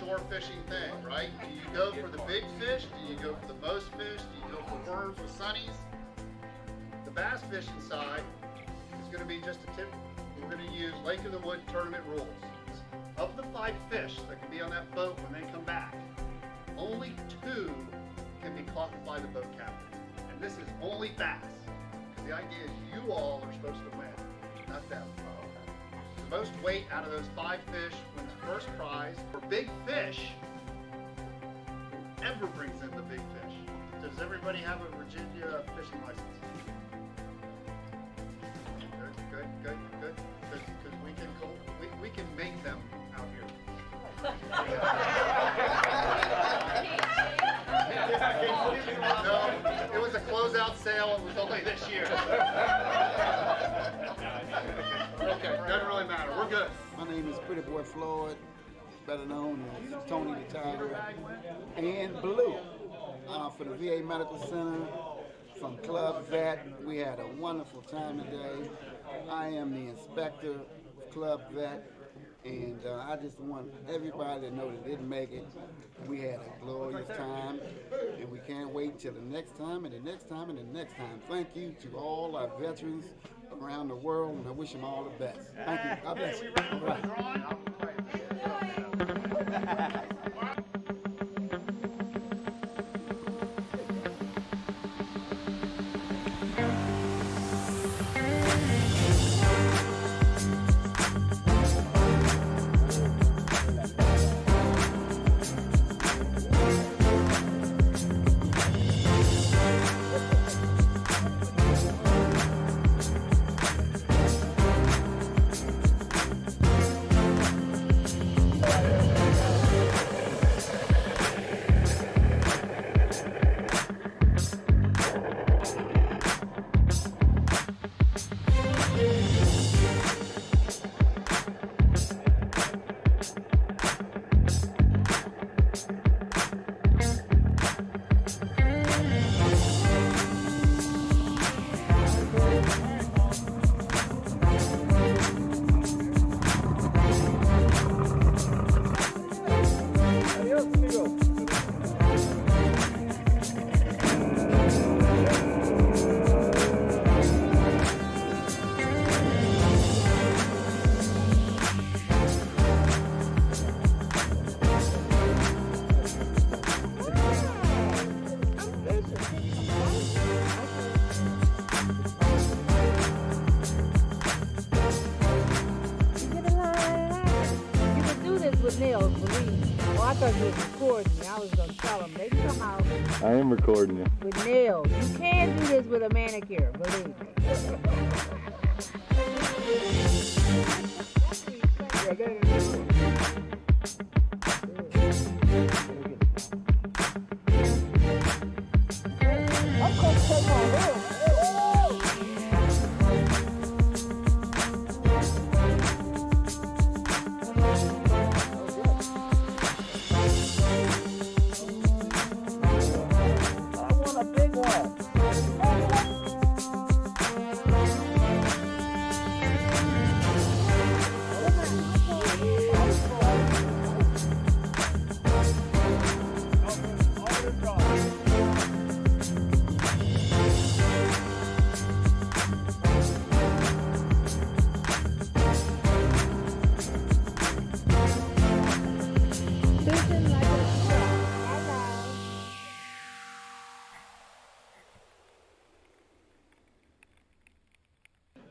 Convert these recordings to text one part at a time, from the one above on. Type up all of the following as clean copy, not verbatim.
more fishing thing, right? Do you go for the big fish? Do you go for the most fish? Do you go for worms with sunnies? The bass fishing side is going to be just a tip. We're going to use Lake of the Wood tournament rules. Of the 5 fish that can be on that boat when they come back, only 2 can be caught by the boat captain. And this is only bass. The idea is you all are supposed to win, not them. The most weight out of those 5 fish wins first prize. For big fish, whoever brings in the big fish. Does everybody have a Virginia fishing license? Good. Because we can make them out here. No, it was a closeout sale. It was only this year. Okay, doesn't really matter. We're good. My name is Pretty Boy Floyd, better known as Tony the Tiger, and Blue. For the VA Medical Center, from Club Vet. We had a wonderful time today. I am the inspector of Club Vet, and I just want everybody to know that didn't make it. We had a glorious time, and we can't wait till the next time, and the next time, and the next time. Thank you to all our veterans around the world, and I wish them all the best. Thank you. God bless you. All right. I am recording you. With nails. You can't do this with a manicure, believe me.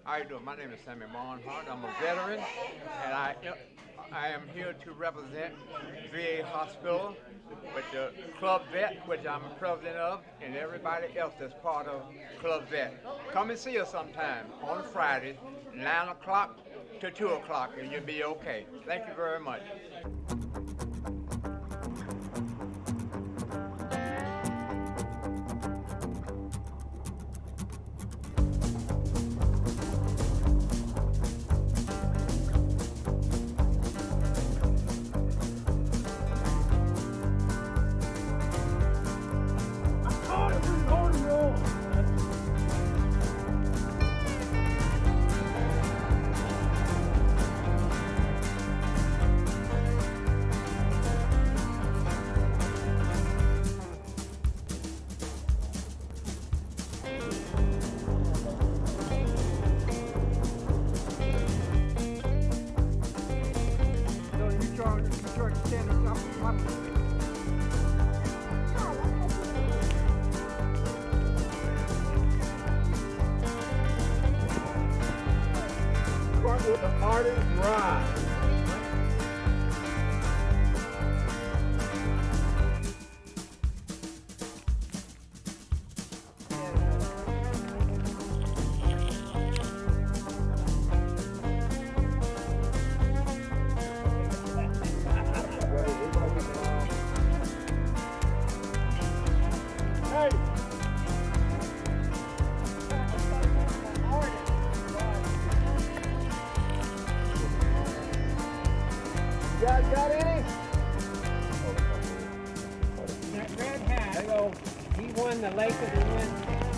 How you doing? My name is Sammy Barnhart. I'm a veteran, and I am here to represent VA Hospital with the Club Vet, which I'm president of, and everybody else that's part of Club Vet. Come and see us sometime on Friday, 9 o'clock to 2 o'clock, and you'll be okay. Thank you very much. With the artist ride. Got any? That red hat, he won the Lake of the Wind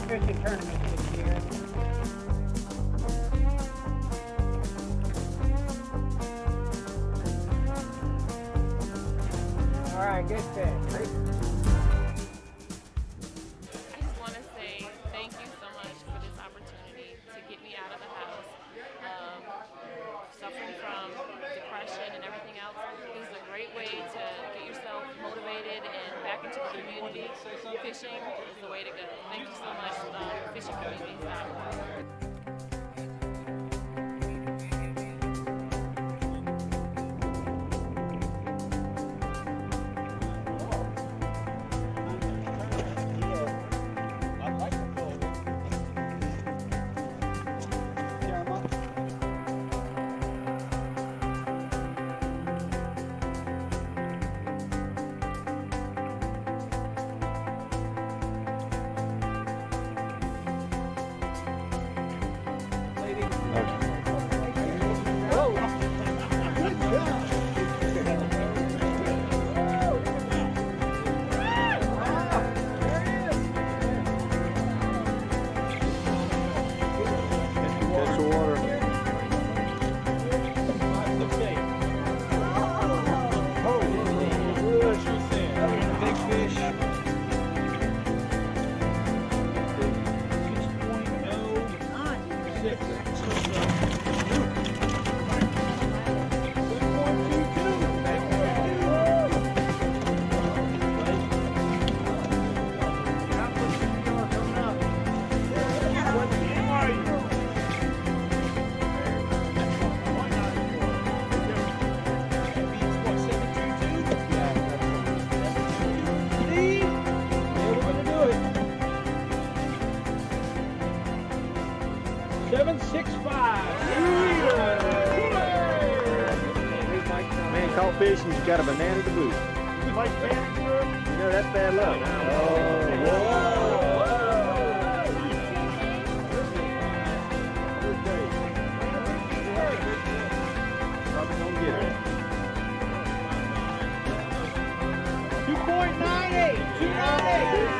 fishing tournament this year. All right, good fish. I just want to say thank you so much for this opportunity to get me out of the house. Suffering from depression and everything else. This is a great way to get yourself motivated and back into the community. Fishing is the way to go. Thank you so much, FishingCommunity.Org. Man caught fish and he's got a banana to boot. You know, that's bad luck. Probably gonna get it. 2.98! 2.98!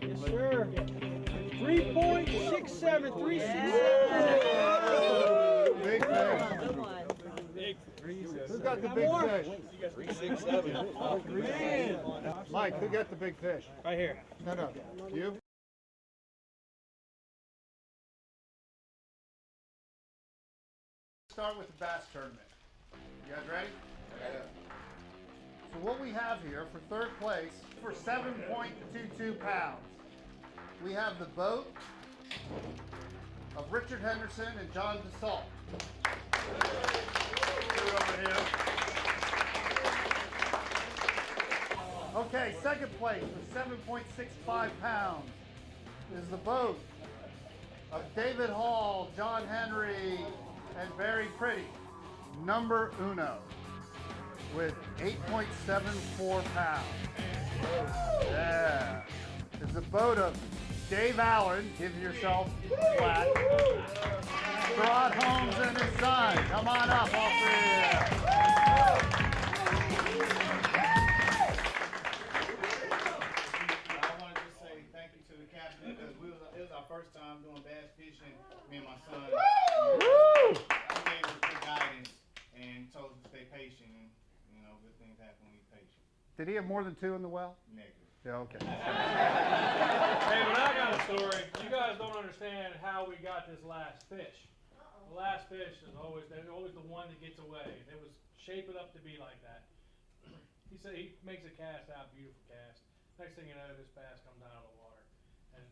Yes, sir. 3.67, 367. Big fish. Who got the big fish? 367. Mike, who got the big fish? Right here. No, you? Start with the bass tournament. You guys ready? Yeah. So what we have here for third place, for 7.22 pounds, we have the boat of Richard Henderson and John DeSalt. Over here. second place with 7.65 pounds is the boat of David Hall, John Henry, and Very Pretty. Number uno with 8.74 pounds. Yeah. Is the boat of Dave Allen, give yourself flat. Gerard Holmes and his son. Come on up, all three of you. I want to just say thank you to the captain because it was our first time doing bass fishing. Me and my son. He gave us good guidance and told us to stay patient. And, you know, good things happen when you're patient. Did he have more than 2 in the well? Negative. Yeah, okay. Hey, but I got a story. You guys don't understand how we got this last fish. The last fish is always the one that gets away. It was shaping up to be like that. He said he makes a cast out, beautiful cast. Next thing you know, this bass comes out of the water. And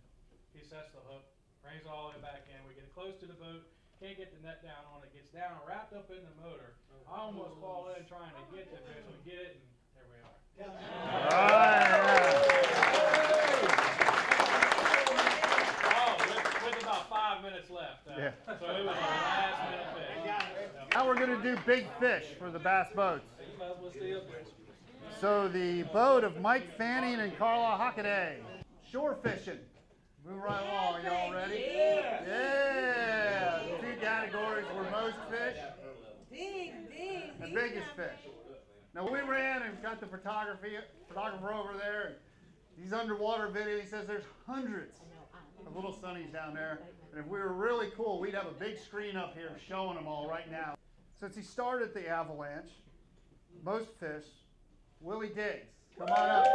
he sets the hook, brings it all the way back in. We get close to the boat, can't get the net down on it, gets down, wrapped up in the motor. I almost fall in trying to get the fish. We get it, and there we are. With about 5 minutes left. So it was a last minute fish. Now we're going to do big fish for the bass boats. So the boat of Mike Fanning and Carla Hockaday. Shore fishing. Move right along. Y'all ready? Yeah. The 2 categories were most fish and biggest fish. Now we ran and got the photographer over there. He's underwater video. He says there's hundreds of little sunnies down there. And if we were really cool, we'd have a big screen up here showing them all right now. Since he started the avalanche, most fish, Willie Diggs. Come on up.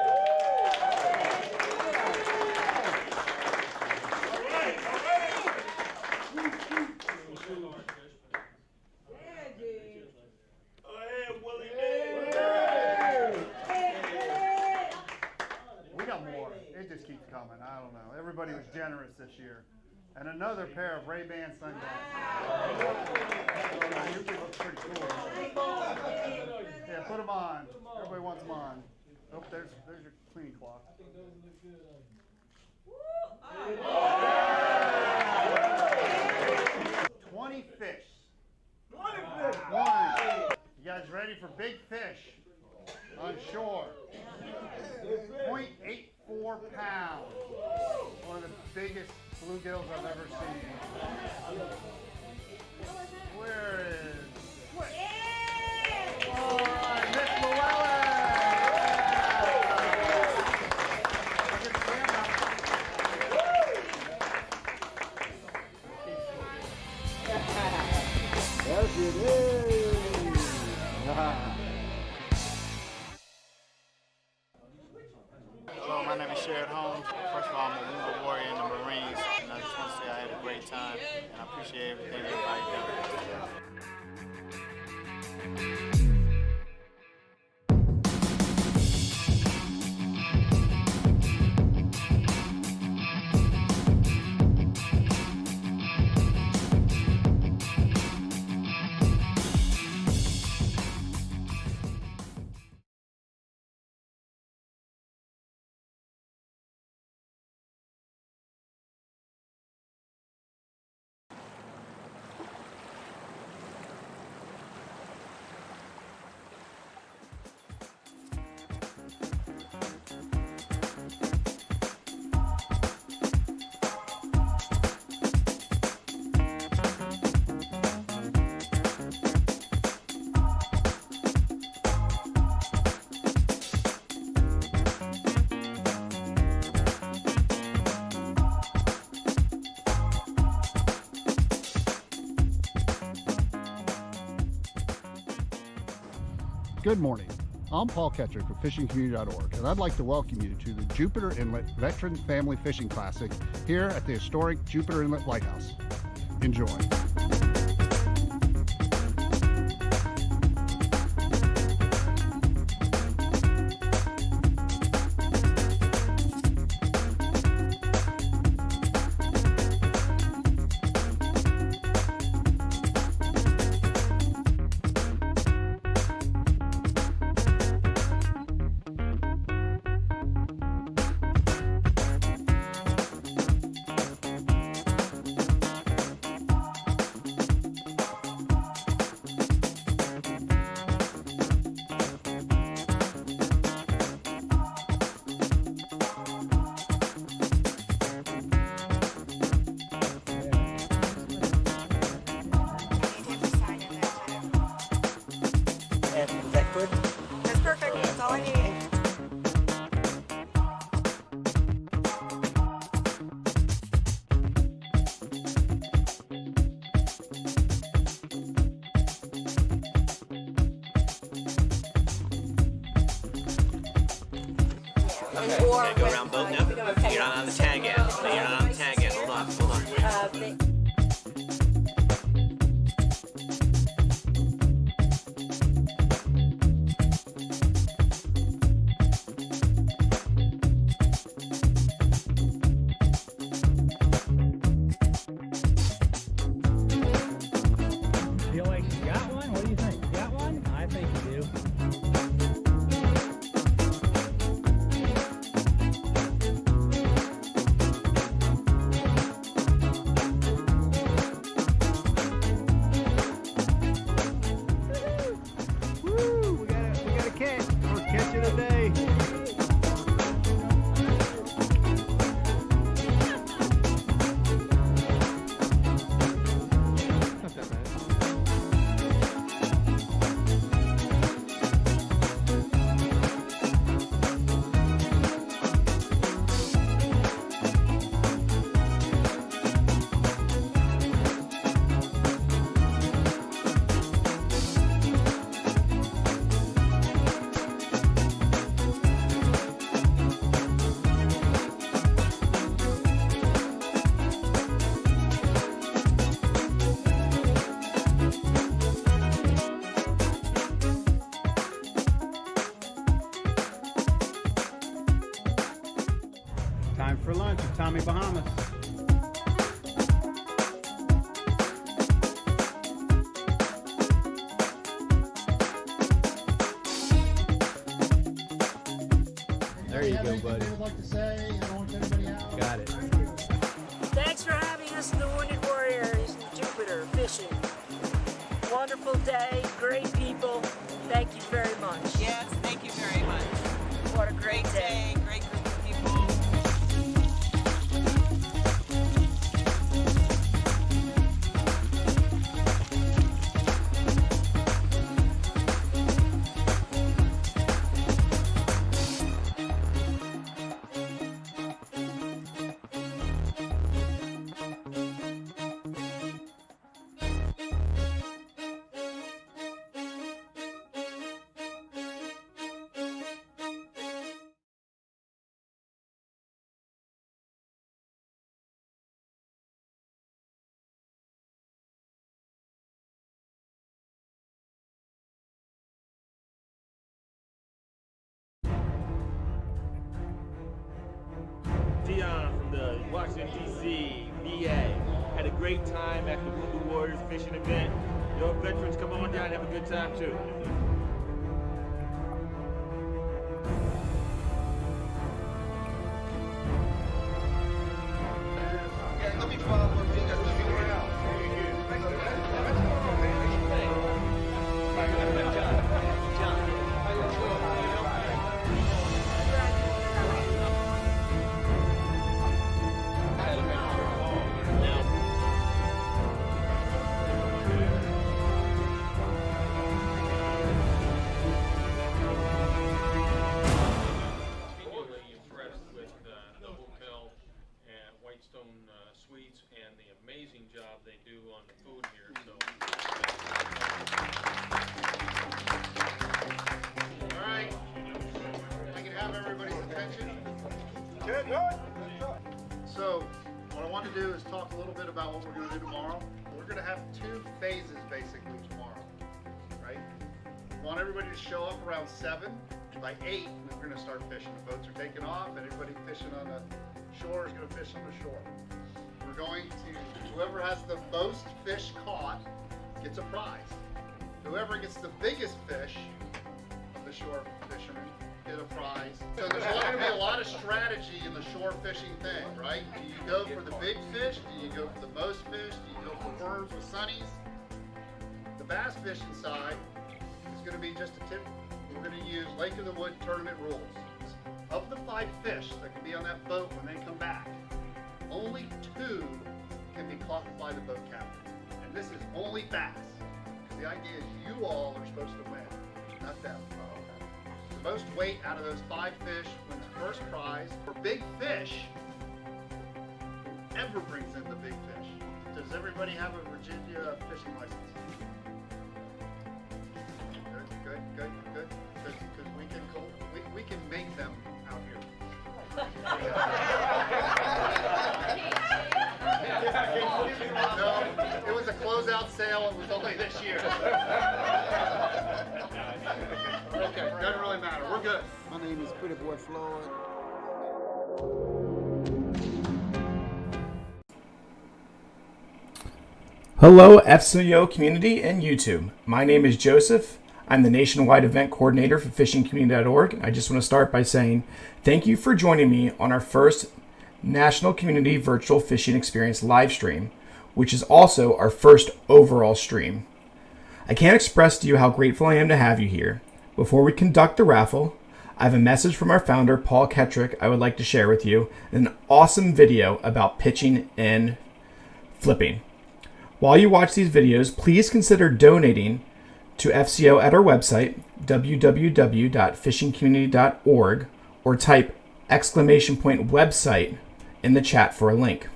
We got more. It just keeps coming. I don't know. Everybody was generous this year. And another pair of Ray-Ban sunglasses. Usually looks pretty cool. Yeah, put them on. Everybody wants them on. Oh, there's your cleaning cloth. 20 fish. 20 fish. You guys ready for big fish on shore? 0.84 pounds. One of the biggest bluegills I've ever seen. Where is? All right, Miss Llewellyn. Look at the camera. There she is. Hello, my name is Sherrod Holmes. First of all, I'm a wounded warrior in the Marines, and I just want to say I had a great time, and I appreciate everything everybody does. Good morning. I'm Paul Ketcher for FishingCommunity.Org, and I'd like to welcome you to the Jupiter Inlet Veterans Family Fishing Classic here at the historic Jupiter Inlet Lighthouse. Enjoy. good. That's perfect. That's all I need. Okay, we're gonna go around both now. You're not on the tag yet. No, you're not on the tag yet. Hold on, hold on. Feel like you got one? What do you think? You got one? I think you do. Time for lunch at Tommy Bahamas. There you go, buddy. Got it. Thanks for having us in the Wounded Warriors in Jupiter fishing. Wonderful day, great people. Thank you very much. Yes, thank you very much. What a great day. Great group of people. Dion from the Washington, D.C., VA. Had a great time at the Wounded Warriors fishing event. Your veterans, come on down and have a good time too. Let me follow up. You guys let me work out. Suites and the amazing job they do on the food here. So. All right. I can have everybody's attention. Good. So, what I want to do is talk a little bit about what we're going to do tomorrow. We're going to have two phases basically tomorrow, right? We want everybody to show up around 7. By 8, we're going to start fishing. The boats are taking off, and everybody fishing on the shore is going to fish on the shore. We're going to, whoever has the most fish caught gets a prize. Whoever gets the biggest fish, the shore fishermen, get a prize. So there's going to be a lot of strategy in the shore fishing thing, right? Do you go for the big fish? Do you go for the most fish? Do you go for worms with sunnies? The bass fishing side is going to be just a tip. We're going to use Lake of the Wood tournament rules. Of the 5 fish that can be on that boat when they come back, only 2 can be caught by the boat captain. And this is only bass. The idea is you all are supposed to win, not them. most weight out of those 5 fish wins first prize. For big fish, whoever brings in the big fish. Does everybody have a Virginia fishing license? Good. Because we can make them out here. No, it was a closeout sale. It was only this year. Okay, doesn't really matter. We're good. My name is Pretty Boy Floyd. Hello, FCO community and YouTube. My name is Joseph. I'm the nationwide event coordinator for FishingCommunity.Org. I just want to start by saying thank you for joining me on our first National Community Virtual Fishing Experience live stream, which is also our first overall stream. I can't express to you how grateful I am to have you here. Before we conduct the raffle, I have a message from our founder, Paul Ketrick, I would like to share with you, and an awesome video about pitching and flipping. While you watch these videos, please consider donating to FCO at our website, www.FishingCommunity.org, or type !website in the chat for a link.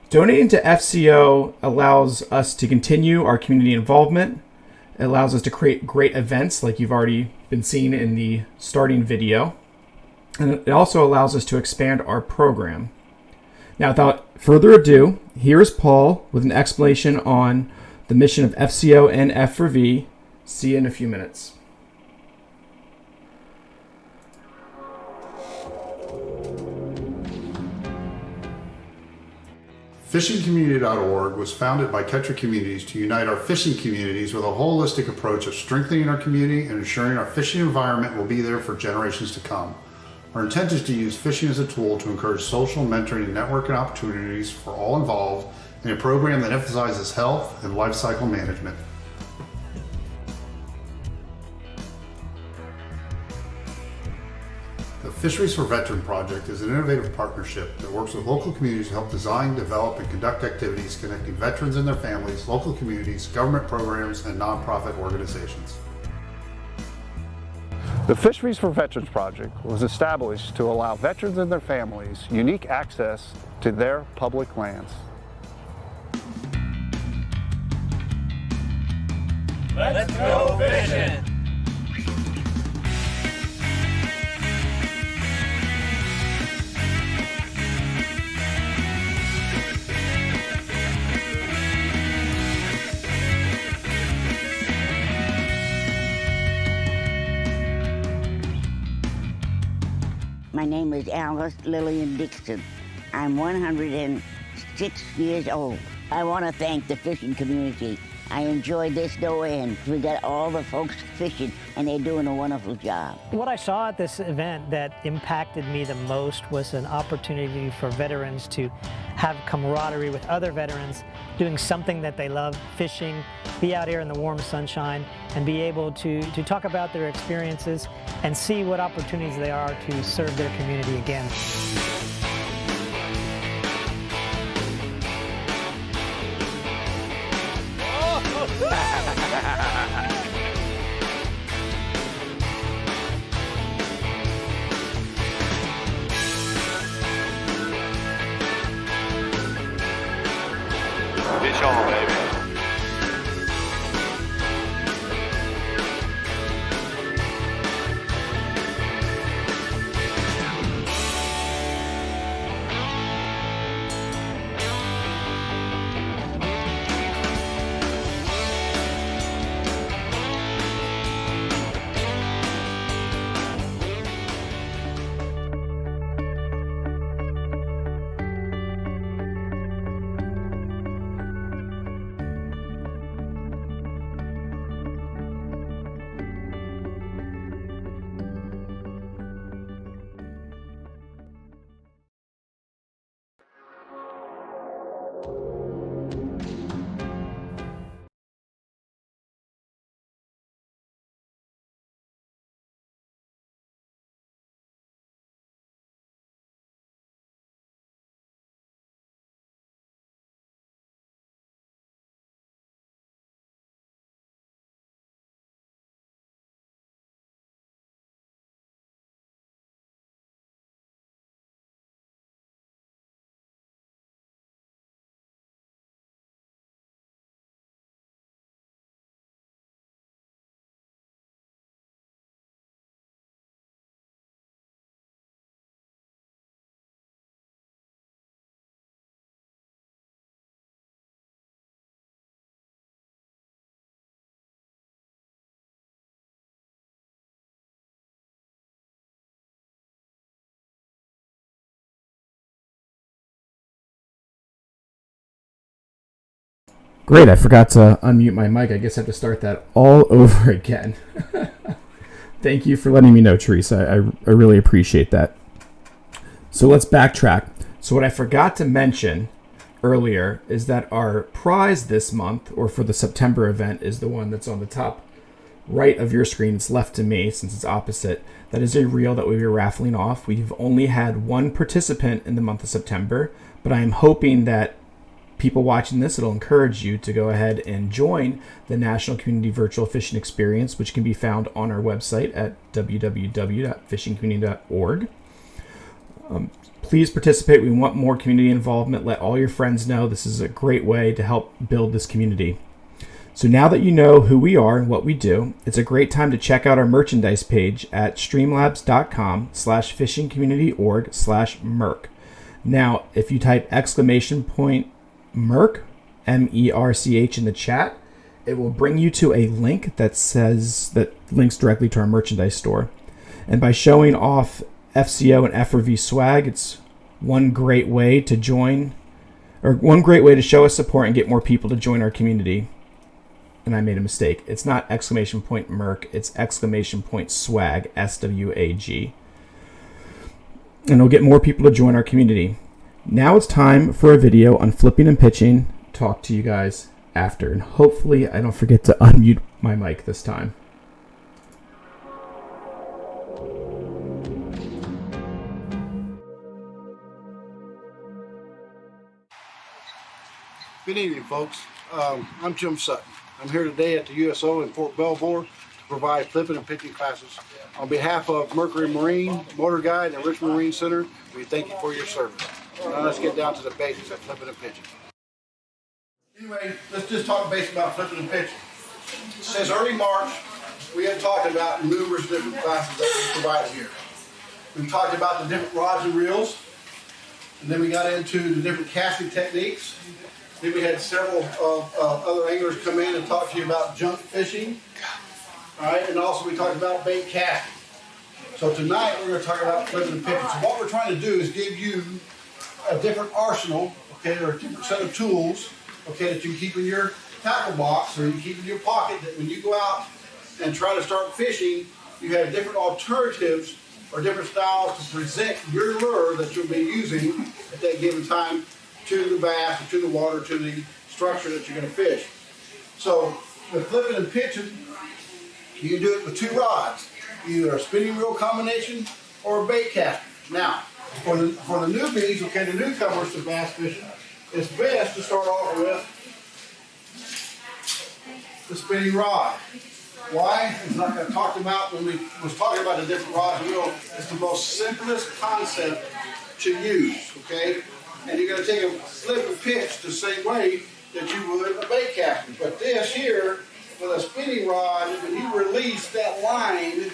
Donating to FCO allows us to continue our community involvement. It allows us to create great events like you've already been seeing in the starting video. And it also allows us to expand our program. Now, without further ado, here's Paul with an explanation on the mission of FCO and F for V. See you in a few minutes. FishingCommunity.org was founded by Ketrick Communities to unite our fishing communities with a holistic approach of strengthening our community and ensuring our fishing environment will be there for generations to come. Our intent is to use fishing as a tool to encourage social, mentoring, and networking opportunities for all involved in a program that emphasizes health and life cycle management. The Fisheries for Veterans Project is an innovative partnership that works with local communities to help design, develop, and conduct activities connecting veterans and their families, local communities, government programs, and nonprofit organizations. The Fisheries for Veterans Project was established to allow veterans and their families unique access to their public lands. Let's go fishing! My name is Alice Lillian Dixon. I'm 106 years old. I want to thank the fishing community. I enjoyed this no end. We got all the folks fishing, and they're doing a wonderful job. What I saw at this event that impacted me the most was an opportunity for veterans to have camaraderie with other veterans, doing something that they love, fishing, be out here in the warm sunshine, and be able to talk about their experiences and see what opportunities there are to serve their community again. Fish on, baby. Great, I forgot to unmute my mic. I guess I have to start that all over again. Thank you for letting me know, Teresa. I really appreciate that. So let's backtrack. So what I forgot to mention earlier is that our prize this month, or for the September event, is the one that's on the top right of your screen. It's left to me since it's opposite. That is a reel that we'll be raffling off. We've only had one participant in the month of September, but I am hoping that people watching this, it'll encourage you to go ahead and join the National Community Virtual Fishing Experience, which can be found on our website at www.FishingCommunity.Org. Please participate. We want more community involvement. Let all your friends know. This is a great way to help build this community. So now that you know who we are and what we do, it's a great time to check out our merchandise page at streamlabs.com/fishingcommunity.org/merc. Now, if you type !MERC, MERCH in the chat, it will bring you to a link that links directly to our merchandise store. And by showing off FCO and FRV swag, it's one great way to join, or one great way to show us support and get more people to join our community. And I made a mistake. It's not !MERC, it's !swag, SWAG. And it'll get more people to join our community. Now it's time for a video on flipping and pitching. Talk to you guys after. And hopefully I don't forget to unmute my mic this time. Good evening, folks. I'm Jim Sutton. I'm here today at the USO in Fort Belvoir to provide flipping and pitching classes. On behalf of Mercury Marine, Motor Guide, and Richmond Marine Center, we thank you for your service. Now let's get down to the basics of flipping and pitching. Anyway, let's just talk basics about flipping and pitching. Since early March, we have talked about numerous different classes that we provided here. We've talked about the different rods and reels, and then we got into the different casting techniques. Then we had several other anglers come in and talk to you about junk fishing. All right, and also we talked about bait casting. So tonight we're going to talk about flipping and pitching. So what we're trying to do is give you a different arsenal, okay, or a different set of tools, okay, that you can keep in your tackle box or you can keep in your pocket, that when you go out and try to start fishing, you have different alternatives or different styles to present your lure that you'll be using at that given time to the bass, or to the water, to the structure that you're going to fish. So with flipping and pitching, you can do it with two rods, either a spinning reel combination or a bait caster. Now, for the newbies, okay, the newcomers to bass fishing, it's best to start off with the spinning rod. Why? It's like I talked about when we was talking about the different rods and reels. It's the most simplest concept to use, okay? And you're going to take a flip and pitch the same way that you would a bait caster. But this here, with a spinning rod, when you release that line,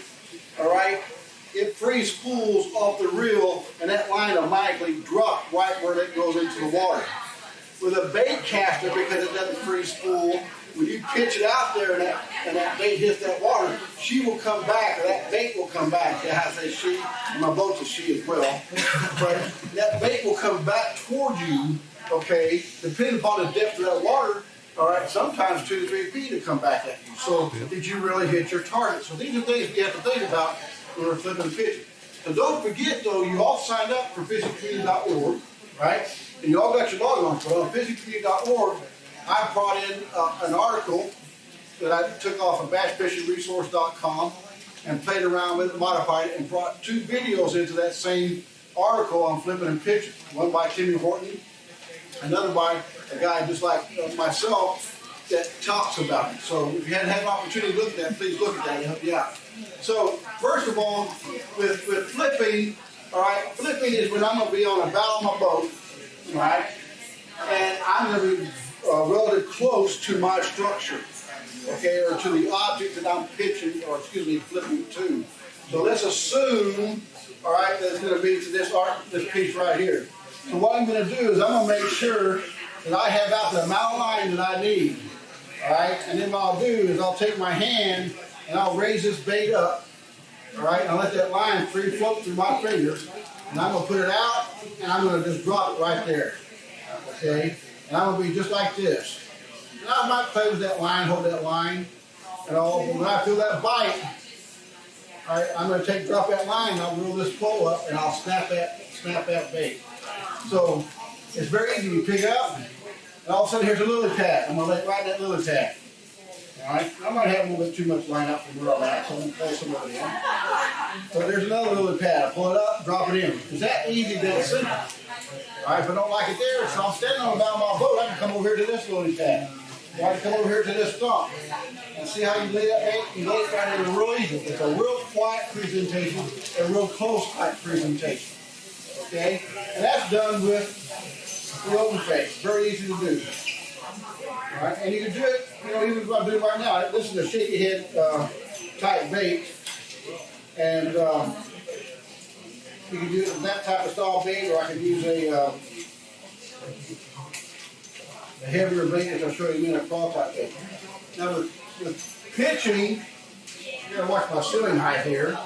all right, it frees spools off the reel, and that line automatically drops right where it goes into the water. With a bait caster, because it doesn't freeze spool, when you pitch it out there and that bait hits that water, she will come back, or that bait will come back. Yeah, I say she, and my boat's a she as well. But that bait will come back toward you, okay, depending upon the depth of that water, all right, sometimes 2 to 3 feet to come back at you. So did you really hit your target? So these are things you have to think about when we're flipping and pitching. So don't forget, though, you all signed up for FishingCommunity.Org, right? And you all got your login on. So on FishingCommunity.Org, I brought in an article that I took off of bassfishingresource.com and played around with it, modified it, and brought 2 videos into that same article on flipping and pitching. One by Timmy Horton, another by a guy just like myself that talks about it. So if you hadn't had an opportunity to look at that, please look at that. It'll help you out. So first of all, with flipping, all right, flipping is when I'm going to be on a bow on my boat, all right, and I'm going to be relatively close to my structure, okay, or to the object that I'm pitching, or excuse me, flipping to. So let's assume, all right, that it's going to be to this piece right here. So what I'm going to do is I'm going to make sure that I have out the amount of line that I need, all right, and then what I'll do is I'll take my hand and I'll raise this bait up, all right, and I'll let that line free float through my fingers, and I'm going to put it out, and I'm going to just drop it right there, okay. And I'm going to be just like this. And I might play with that line, hold that line, and all, but when I feel that bite, all right, I'm gonna drop that line, and I'll reel this pole up, and I'll snap that bait. So it's very easy to pick up, and all of a sudden here's a lily pad. I'm gonna let right in that lily pad. All right, I might have a little bit too much line up from where I'm at, so I'm gonna pull some of it in. So there's another lily pad. I pull it up, drop it in. It's that easy, that simple. All right, if I don't like it there, so I'm standing on the bow of my boat, I can come over here to this lily pad. Or I can come over here to this stump. And see how you lay that bait? You lay it right in real easy. It's a real quiet presentation, a real close type presentation. Okay? And that's done with the open face. Very easy to do. All right, and you can do it, even what I'm doing right now. This is a shaky head type bait. And you can do it with that type of style bait, or I can use a heavier bait, as I'll show you in a crawl type bait. Now with pitching, you gotta watch my ceiling height here.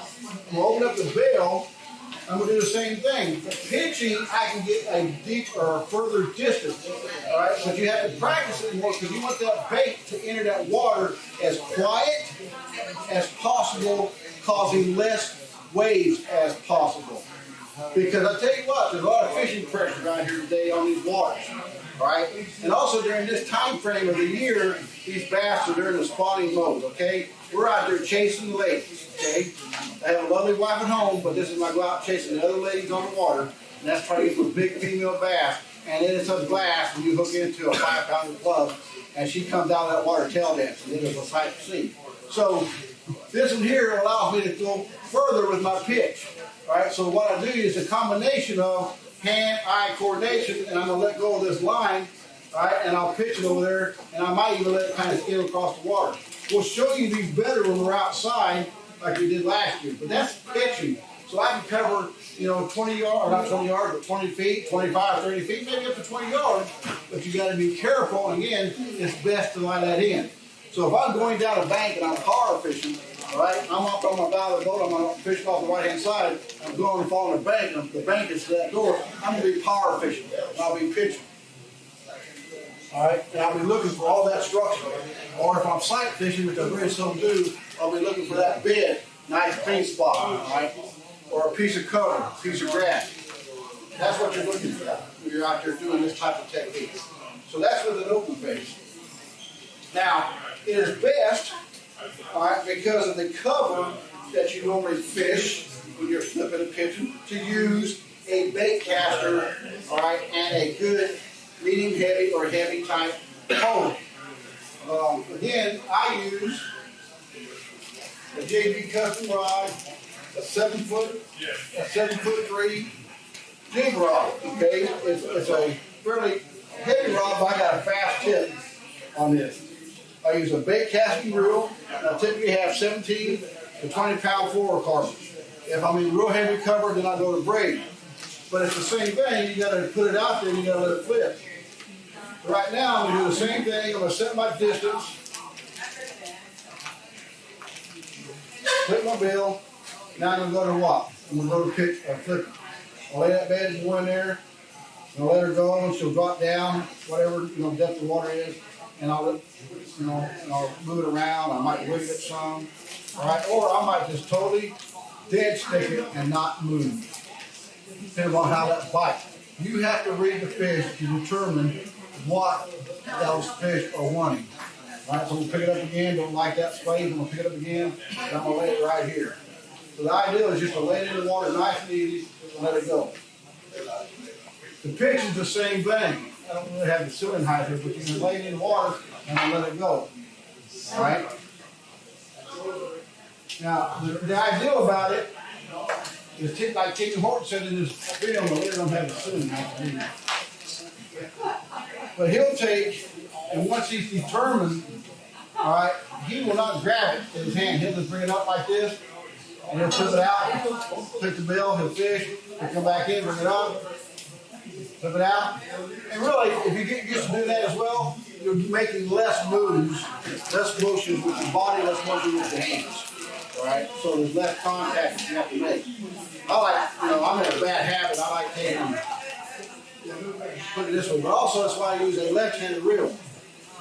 I'm gonna open up the bill. I'm gonna do the same thing. For pitching, I can get a deeper or further distance. All right, but you have to practice it more because you want that bait to enter that water as quiet as possible, causing less waves as possible. Because I tell you what, there's a lot of fishing pressure down here today on these waters. All right, and also during this time frame of the year, these bass are during the spawning mode. Okay, we're out there chasing ladies. Okay, I have a lovely wife at home, but this is my go out chasing the other ladies on the water, and that's trying to get some big female bass. And then it's a blast when you hook into a 5-pounder club, and she comes out of that water tail dancing. It is a sight to see. So this one here allows me to go further with my pitch. All right, so what I do is a combination of hand-eye coordination, and I'm gonna let go of this line, all right, and I'll pitch it over there, and I might even let it kind of skim across the water. We'll show you these better when we're outside, like we did last year, but that's pitching. So I can cover, 20 yards, or not 20 yards, but 20 feet, 25, 30 feet, maybe up to 20 yards, but you gotta be careful, and again, it's best to line that in. So if I'm going down a bank and I'm power fishing, all right, I'm up on my bow of the boat, I'm going to fish off the right-hand side, I'm going to fall on the bank, and the bank is to that door, I'm going to be power fishing, and I'll be pitching. All right, and I'll be looking for all that structure. Or if I'm sight fishing, which I very seldom do, I'll be looking for that bed, nice clean spot, all right, or a piece of cover, a piece of grass. That's what you're looking for when you're out there doing this type of technique. So that's with an open face. Now, it is best, all right, because of the cover that you normally fish when you're flipping and pitching, to use a bait caster, all right, and a good medium heavy or heavy type pole. Again, I use a JB custom rod, a 7'3" jig rod. Okay, it's a fairly heavy rod, but I got a fast tip on this. I use a bait casting reel, and I typically have 17 to 20 pound fluorocarbon. If I'm in real heavy cover, then I go to braid. But it's the same thing, you gotta put it out there and you gotta let it flip. Right now, I'm gonna do the same thing, I'm gonna set my distance, flip my bill, now I'm gonna go to what? I'm gonna go to pitch or flip it. I'll lay that bad boy in there, and I'll let her go, and she'll drop down, whatever, depth of water is, and I'll let, and I'll move it around, I might wiggle it some, all right, or I might just totally dead stick it and not move, depending on how that bites. You have to read the fish to determine what those fish are wanting. All right, so we'll pick it up again, don't like that squeeze, I'm gonna pick it up again, and I'm gonna lay it right here. So the idea is just to lay it in the water nice and easy and let it go. The pitch is the same thing. I don't really have the ceiling height here, but you can lay it in the water and then let it go. All right? Now, the ideal about it is like King Horton said in his video, the later don't have the ceiling height. But he'll take, and once he's determined, all right, he will not grab it in his hand. He'll just bring it up like this, and he'll flip it out, take the bill, he'll fish, he'll come back in, bring it up, flip it out. And really, if you get used to doing that as well, you're making less moves, less motions with your body, less motion with your hands. All right, so there's less contact that you have to make. I like, I'm in a bad habit. I like taking, put it this way, but also that's why I use a left-handed reel.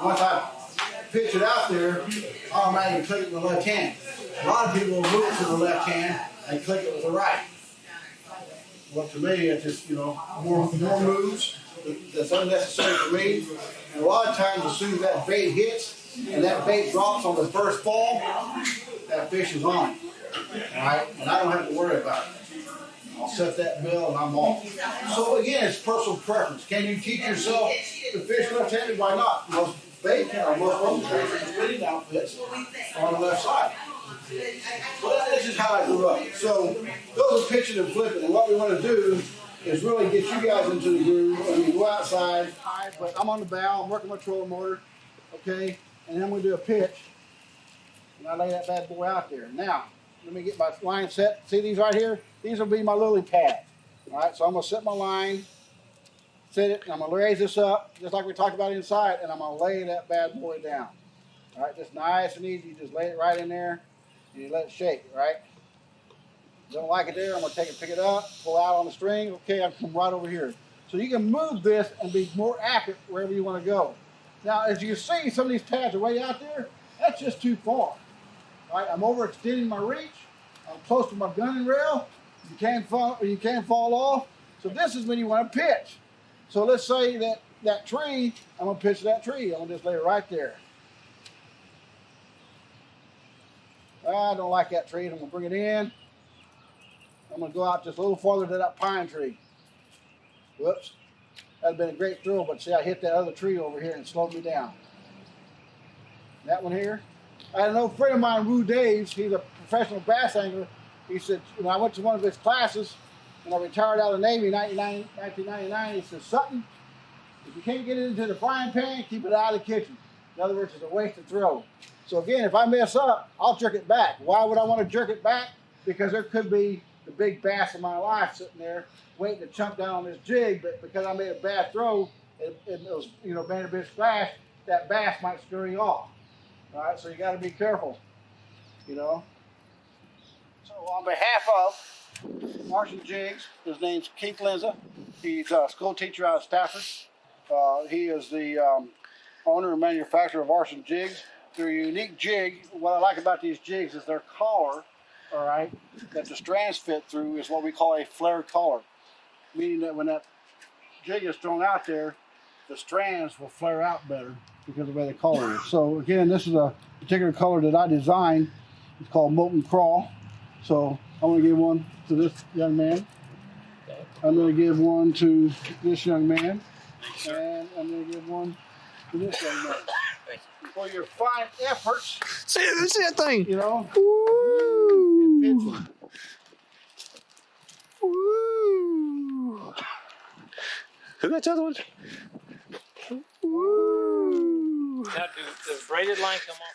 Once I pitch it out there, I automatically click it with the left hand. A lot of people will move it to the left hand and click it with the right. Well, to me, it's just, more moves. That's unnecessary for me. And a lot of times, as soon as that bait hits and that bait drops on the first fall, that fish is on it. All right? And I don't have to worry about it. I'll set that bill and I'm off. So again, it's personal preference. Can you teach yourself to fish left-handed? Why not? Most bait most spinning outfits on the left side. Well, this is how I grew up. So those are pitching and flipping. And what we want to do is really get you guys into the groove. I mean, go outside, but I'm on the bow. I'm working my trolling motor, okay? And then we do a pitch, and I lay that bad boy out there. Now, let me get my line set. See these right here? These will be my lily pads. All right, so I'm going to set my line, set it, and I'm going to raise this up, just like we talked about inside, and I'm going to lay that bad boy down. All right, just nice and easy. Just lay it right in there, and you let it shake, right? Don't like it there, I'm going to take it, pick it up, pull out on the string. Okay, I've come right over here. So you can move this and be more accurate wherever you want to go. Now, as you see, some of these pads are way out there. That's just too far. All right, I'm overextending my reach. I'm close to my gunning rail. You can't fall off. So this is when you want to pitch. So let's say that tree, I'm going to pitch that tree. I'm going to just lay it right there. I don't like that tree. I'm going to bring it in. I'm going to go out just a little farther to that pine tree. Whoops. That'd been a great throw, but see, I hit that other tree over here and slowed me down. That one here. I had an old friend of mine, Rue Daves. He's a professional bass angler. He said, I went to one of his classes, and I retired out of the Navy in 1999. He said, Sutton, if you can't get it into the frying pan, keep it out of the kitchen. In other words, it's a waste to throw. So again, if I mess up, I'll jerk it back. Why would I want to jerk it back? Because there could be the big bass of my life sitting there waiting to chunk down on this jig, but because I made a bad throw, it was, made a big splash, that bass might scurry off. All right, so you got to be careful, So on behalf of Martian Jigs, his name's Keith Linza. He's a school teacher out of Stafford. He is the owner and manufacturer of Martian Jigs. They're a unique jig. What I like about these jigs is their collar, all right, that the strands fit through is what we call a flare collar, meaning that when that jig is thrown out there, the strands will flare out better because of the way the collar is. So again, this is a particular color that I designed. It's called Molten Crawl. So I'm going to give one to this young man. I'm going to give one to this young man. And I'm going to give one to this young man. For your fine efforts. See that thing? Woo! Woo! Who got the other one? Woo! Now, do the braided line come off?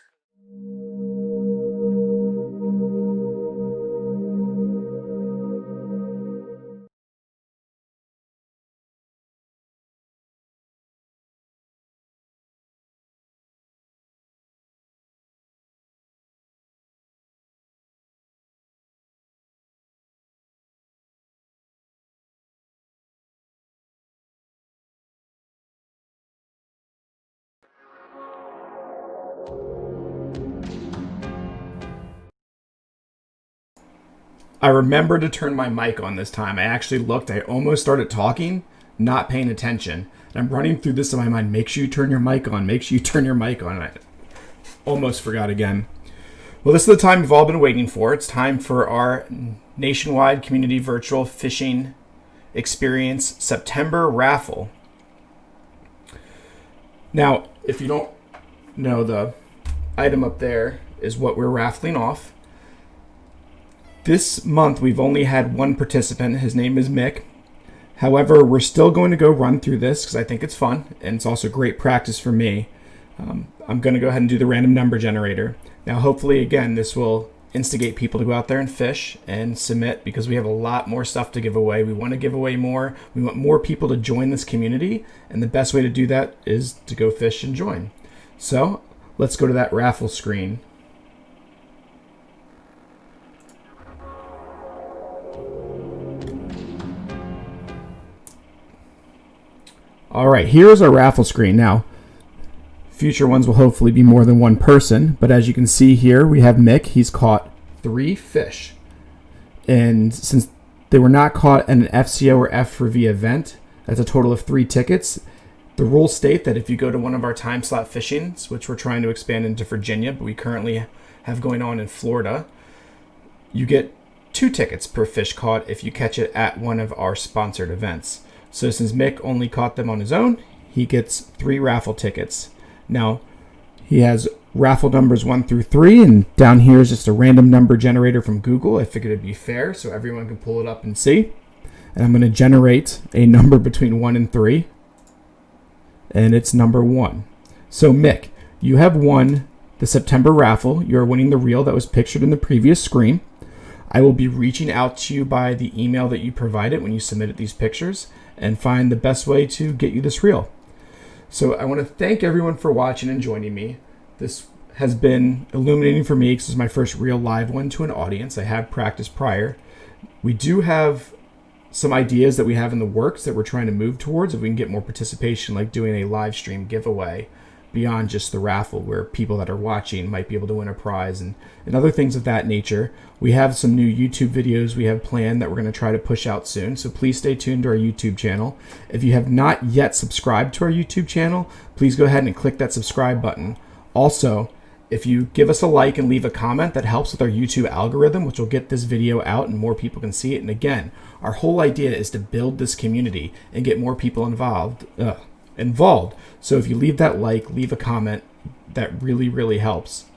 I remember to turn my mic on this time. I actually looked. I almost started talking, not paying attention. And I'm running through this in my mind. Make sure you turn your mic on. Make sure you turn your mic on. I almost forgot again. Well, this is the time you've all been waiting for. It's time for our nationwide community virtual fishing experience September raffle. Now, if you don't know, the item up there is what we're raffling off. This month, we've only had one participant. His name is Mick. However, we're still going to go run through this because I think it's fun, and it's also great practice for me. I'm going to go ahead and do the random number generator. Now, hopefully, again, this will instigate people to go out there and fish and submit because we have a lot more stuff to give away. We want to give away more. We want more people to join this community, and the best way to do that is to go fish and join. So let's go to that raffle screen. All right, here's our raffle screen. Now, Future ones will hopefully be more than one person, but as you can see here, we have Mick. He's caught 3 fish. And since they were not caught in an FCO or F4V event, that's a total of 3 tickets. The rules state that if you go to one of our time slot fishings, which we're trying to expand into Virginia, but we currently have going on in Florida, you get 2 tickets per fish caught if you catch it at one of our sponsored events. So since Mick only caught them on his own, he gets 3 raffle tickets. Now, he has raffle numbers 1 through 3, and down here is just a random number generator from Google. I figured it'd be fair so everyone can pull it up and see. And I'm going to generate a number between 1 and 3, and it's number 1. So Mick, you have won the September raffle. You're winning the reel that was pictured in the previous screen. I will be reaching out to you by the email that you provided when you submitted these pictures and find the best way to get you this reel. So I want to thank everyone for watching and joining me. This has been illuminating for me because it's my first real live one to an audience. I have practiced prior. We do have some ideas that we have in the works that we're trying to move towards if we can get more participation, like doing a live stream giveaway beyond just the raffle, where people that are watching might be able to win a prize and other things of that nature. We have some new YouTube videos we have planned that we're going to try to push out soon, so please stay tuned to our YouTube channel. If you have not yet subscribed to our YouTube channel, please go ahead and click that subscribe button. Also, if you give us a like and leave a comment, that helps with our YouTube algorithm, which will get this video out and more people can see it. And again, our whole idea is to build this community and get more people involved. So if you leave that like, leave a comment, that really, really helps.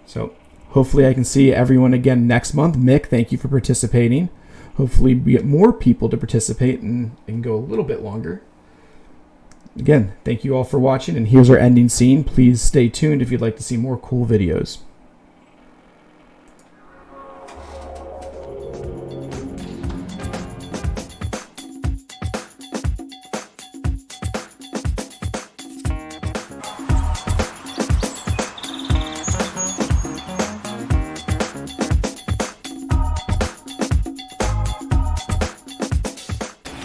So hopefully I can see everyone again next month. Mick, thank you for participating. Hopefully we get more people to participate and go a little bit longer. Again, thank you all for watching, and here's our ending scene. Please stay tuned if you'd like to see more cool videos.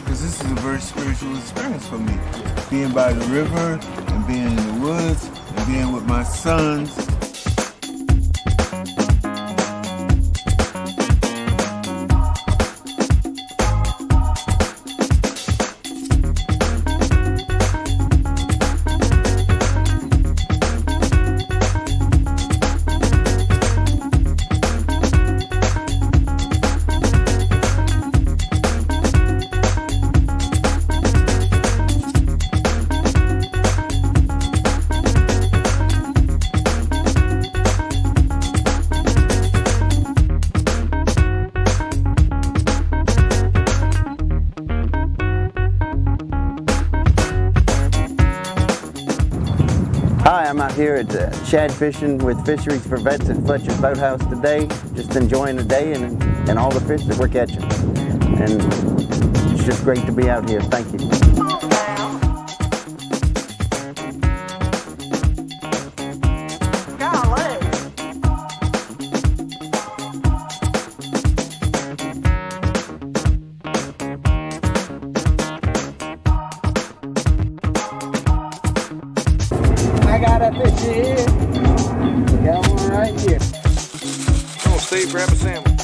Because this is a very spiritual experience for me. Being by the river, and being in the woods, and being with my sons. Hi, I'm out here at shad fishing with Fisheries for Vets at Fletcher's Boathouse today. Just enjoying the day and all the fish that we're catching. And it's just great to be out here. Thank you. I got a fish here. Got one right here. Come on, Steve, grab a sandwich.